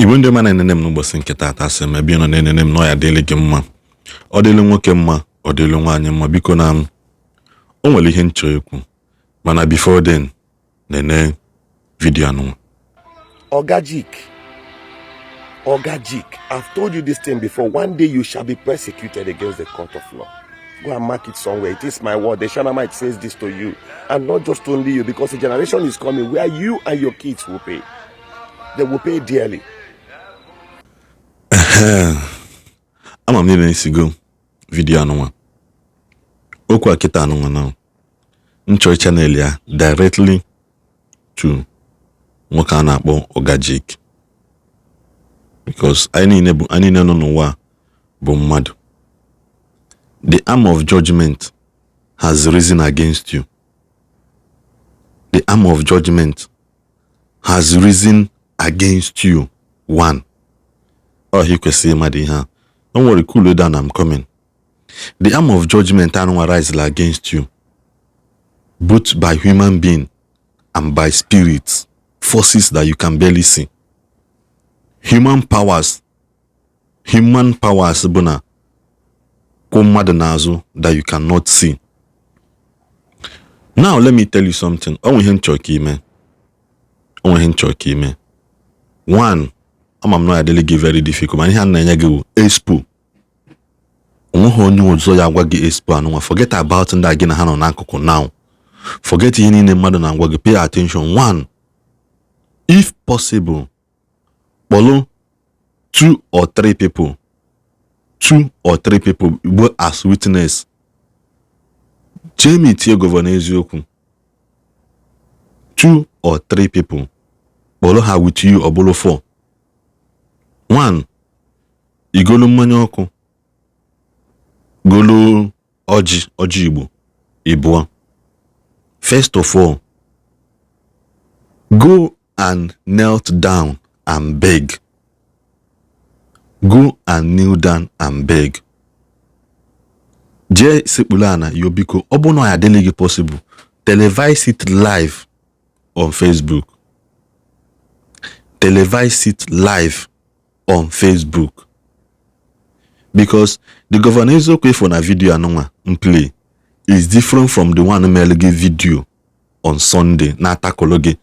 Igbo ndị mana enenem n'ụbọchị nke taata asị m ebe nọ na-enenem nọ ya dịrị gị mma, ọ dịrị nwoke mma, ọ dịrị nwaanyị mma. Biko na o nwere ihe nchọ ekwu mana before then nene video anụ. Ogajik, I've told you this thing before. One day you shall be persecuted against the court of law. Go and mark it somewhere. It is my word. The Shanamite says this to you, and not just only you, because a generation is coming where you and your kids will pay. They will pay dearly. Ama m isigo video anụnwa okwu akịta anụnwa na nchọ channel ya directly to nwoke a na-akpọ Ogajik, because anyị niile nọ n'ụwa bụ mmadụ. The arm of judgment has risen against you. The arm of judgment has risen against you. One. Oh, he can say, Madiha. Don't worry, cool it down, I'm coming. The arm of judgment arises against you, both by human being and by spirits, forces that you can barely see. Human powers, buna, that you cannot see. Now, let me tell you something. One, I'm not really very difficult. Man, here expo. Forget about that again. Now, forget pay attention. One, if possible, follow 2 or 3 people as witness. Jamie Tie Governor Ezioku. 2 or 3 people. Bolo ha with you or bolo 4. 1. Igolo manyoko. Golo Oji Igbo. Ibwa. First of all, go and knelt down and beg. Go and kneel down and beg. Je Sepulana Yobiko Obono Adelege possible. Televise it live on Facebook. Televise it live on Facebook. Because the governor is okay for a video anonga play is different from the one melege video on Sunday. Natakologe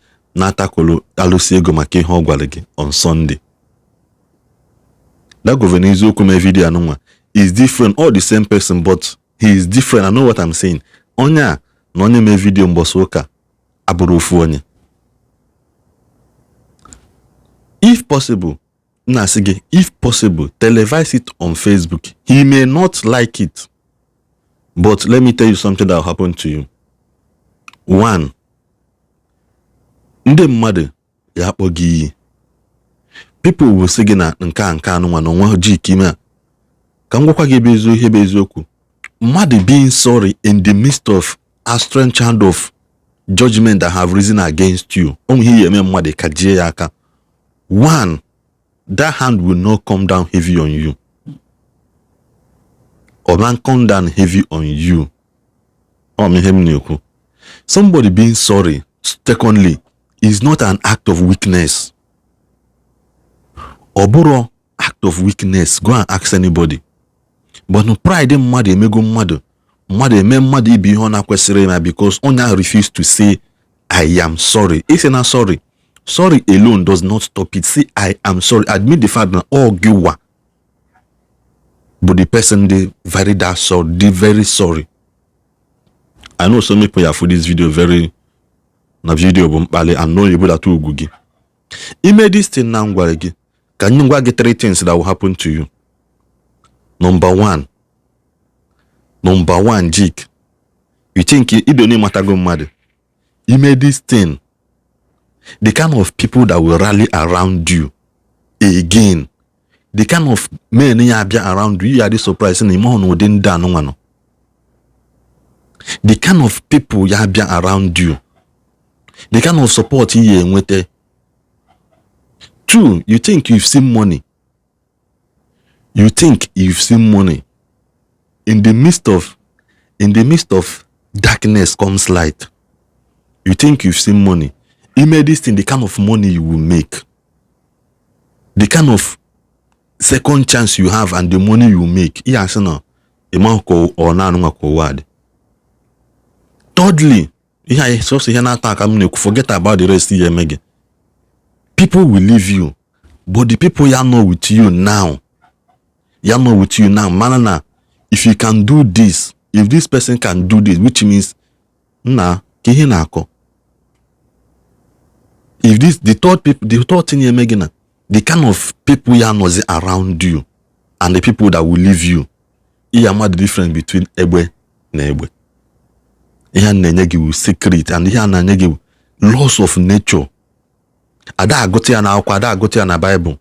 alosiego make hogwalege on Sunday. That governor is okay video anonga is different, all the same person, but he is different. I know what I'm saying. Onya nonye me video mbosoka aburufu onye. If possible, televise it on Facebook. He may not like it, but let me tell you something that will happen to you. One, ndị mmadụ ya akpọghị. People will say na nka anụnwa na onwe Ogajik ime a. Ka ngwakwa gị bezo ihe beziokwu. Mmadụ being sorry in the midst of a strange hand of judgment that have risen against you. Onwe eme mmadụ kajie ya aka. One, that hand will not come down heavy on you. Or man come down heavy on you. Somebody being sorry, secondly, is not an act of weakness. Oburo act of weakness. Go and ask anybody. But no pride in mother mego mother. Mother be hona kwesirema because onya refused to say I am sorry. It's not sorry. Sorry alone does not stop it. Say, I am sorry. Admit the fact that all giwa. But the person they very that sorry, they very sorry. I know some people have for this video very na video bumpale and know you that too gugi. He made this thing now gwalegi. Can you get 3 things that will happen to you? Number one, Jik. You think you don't need matter go mad. He made this thing. The kind of people that will rally around you again, the kind of men around you are surprised in the kind of people around you, the kind of support you with. 2, you think you've seen money. You think you've seen money. In the midst of darkness comes light. You think you've seen money. He made this thing, the kind of money you will make. the kind of second chance you have and the money you make. Yes, no. Or word. Thirdly, forget about the rest here, Megan. People will leave you, but the people you are not with you now. You are not with you now. Manana, if you can do this, if this person can do this, which means if this the third thing you're making, the kind of people you are not around you and the people that will leave you, you are the difference between Egbe and Egbe. You are secret and you are laws of nature. Ada got na Bible.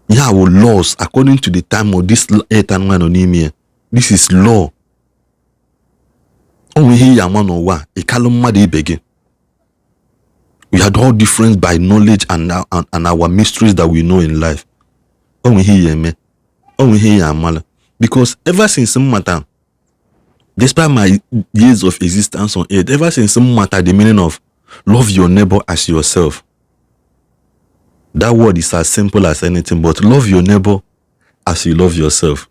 Yeah, our laws according to the time of this earth and anonymia. This is law. We hear man or what? We had all different by knowledge and our mysteries that we know in life. We hear me. We hear man. Because ever since some matter, despite my years of existence on earth, ever since some matter, the meaning of love your neighbor as yourself. That word is as simple as anything, but love your neighbor as you love yourself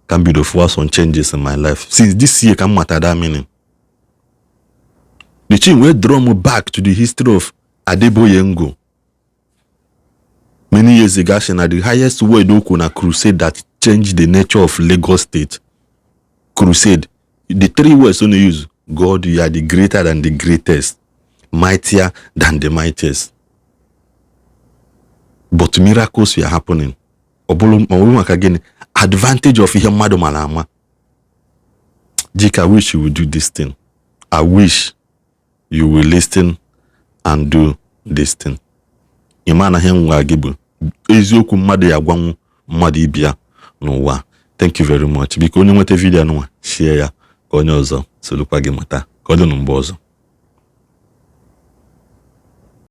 can be the first one changes in my life. Since this year, can matter that meaning. The thing will draw me back to the history of Adeboyengo. Many years ago, the highest word on crusade that changed the nature of Lagos State. Crusade. The three words only use: God, you are the greater than the greatest, mightier than the mightiest. But miracles were happening. Again, advantage of him, Madam Alama. Jake, I wish you would do this thing. I wish you will listen and do this thing. Imana hem wagibu. Eziokwu mmadụ ya gwanwu mmadụ ibia n'ụwa. Thank you very much. Biko onye nwete video nwa share ya ka onye ọzọ solukwa gị mata. Ka ọ dị n'mgbe ọzọ.